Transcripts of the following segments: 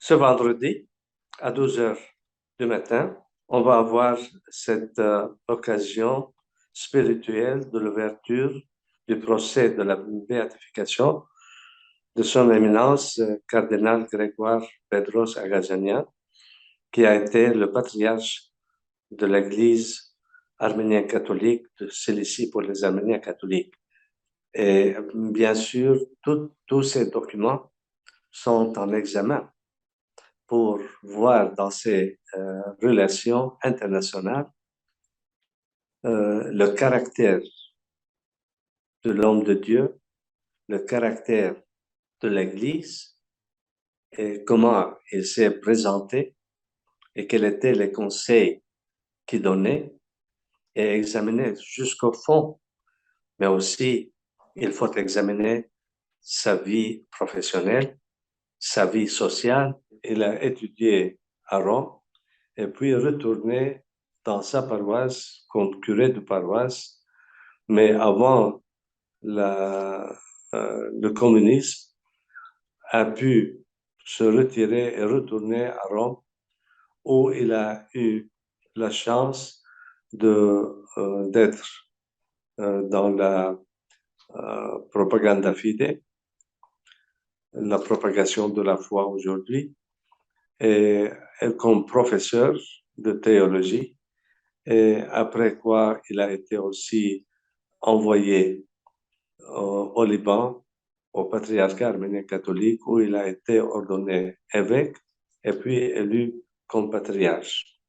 Ce vendredi, à 12 heures du matin, on va avoir cette occasion spirituelle de l'ouverture du procès de la béatification de son éminence cardinal Grégoire Pedros Agazanian, qui a été le patriarche de l'Église arménienne catholique de Cilicie pour les Arméniens catholiques. Et bien sûr, tous ces documents sont en examen pour voir dans ces relations internationales le caractère de l'homme de Dieu, le caractère de l'Église et comment il s'est présenté et quels étaient les conseils qu'il donnait et examiner jusqu'au fond. Mais aussi, il faut examiner sa vie professionnelle, sa vie sociale. Il a étudié à Rome et puis retourné dans sa paroisse comme curé de paroisse. Mais avant le communisme, a pu se retirer et retourner à Rome, où il a eu la chance d'être dans la propaganda fide, la propagation de la foi aujourd'hui, et comme professeur de théologie. Et après quoi, il a été aussi envoyé au Liban, au patriarcat arménien catholique, où il a été ordonné évêque et puis élu comme patriarche.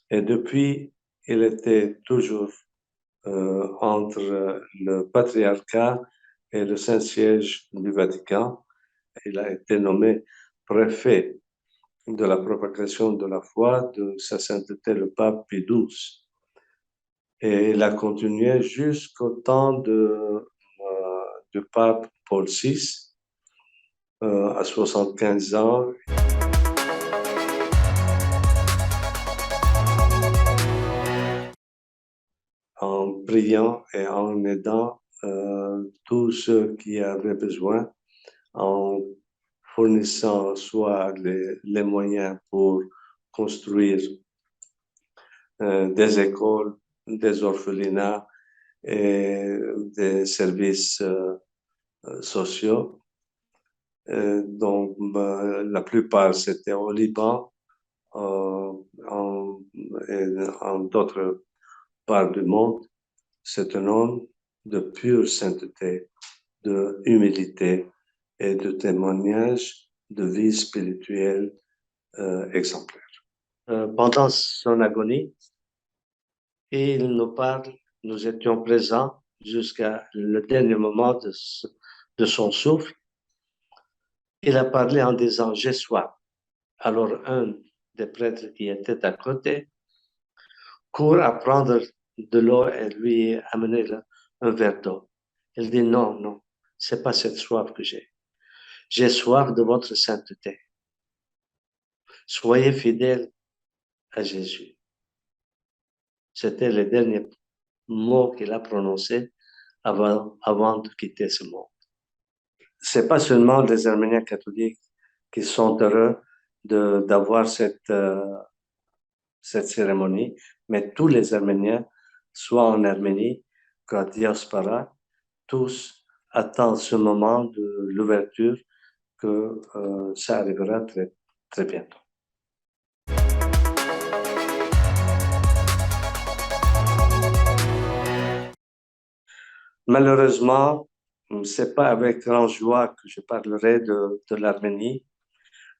Et depuis, il était toujours entre le patriarcat et le Saint-Siège du Vatican. Il a été nommé préfet de la propagation de la foi de Sa Sainteté le pape Pie XII. Et il a continué jusqu'au temps du pape Paul VI, à 75 ans. En priant et en aidant tous ceux qui avaient besoin, en fournissant soit les moyens pour construire des écoles, des orphelinats et des services sociaux. Donc, la plupart, c'était au Liban, en d'autres parts du monde. C'est un homme de pure sainteté, de humilité et de témoignage de vie spirituelle exemplaire. Pendant son agonie, il nous parle, nous étions présents jusqu'à le dernier moment de son souffle. Il a parlé en disant « j'ai soif ». Alors un des prêtres qui était à côté court à prendre de l'eau et lui amener un verre d'eau. Il dit « non, non, c'est pas cette soif que j'ai. J'ai soif de votre sainteté. Soyez fidèles à Jésus. » C'était les derniers mots qu'il a prononcés avant de quitter ce monde. C'est pas seulement les Arméniens catholiques qui sont heureux d'avoir cette cérémonie, mais tous les Arméniens, soit en Arménie qu'en diaspora, tous attendent ce moment de l'ouverture que ça arrivera très, très bientôt. Malheureusement, c'est pas avec grande joie que je parlerai de l'Arménie,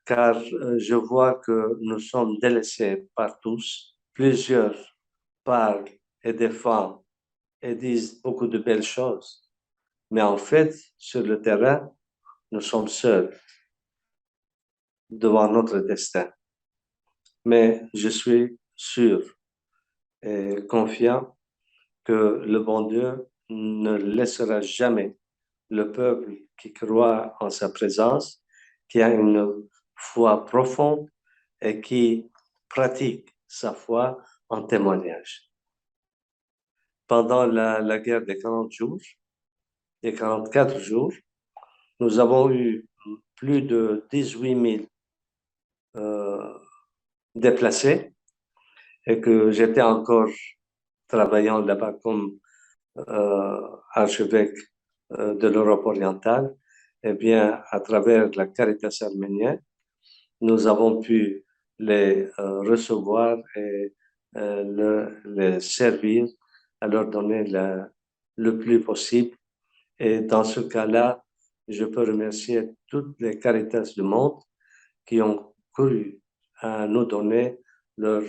car je vois que nous sommes délaissés par tous. Plusieurs parlent et défendent et disent beaucoup de belles choses, mais en fait, sur le terrain, nous sommes seuls devant notre destin. Mais je suis sûr et confiant que le bon Dieu ne laissera jamais le peuple qui croit en sa présence, qui a une foi profonde et qui pratique sa foi en témoignage. Pendant la guerre des 40 jours, des 44 jours, nous avons eu plus de 18 000 déplacé et que j'étais encore travaillant là-bas comme archevêque de l'Europe orientale, eh bien, à travers la Caritas arménienne, nous avons pu les recevoir et les servir, à leur donner le plus possible. Et dans ce cas-là, je peux remercier toutes les Caritas du monde qui ont cru à nous donner leur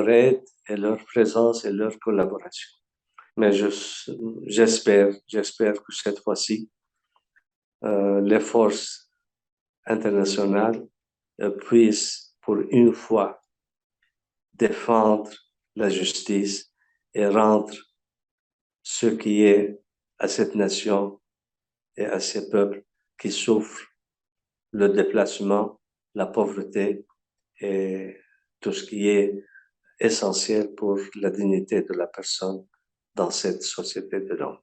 aide et leur présence et leur collaboration. Mais j'espère que cette fois-ci, les forces internationales puissent pour une fois défendre la justice et rendre ce qui est à cette nation et à ces peuples qui souffrent le déplacement, la pauvreté et tout ce qui est essentiel pour la dignité de la personne dans cette société de l'homme.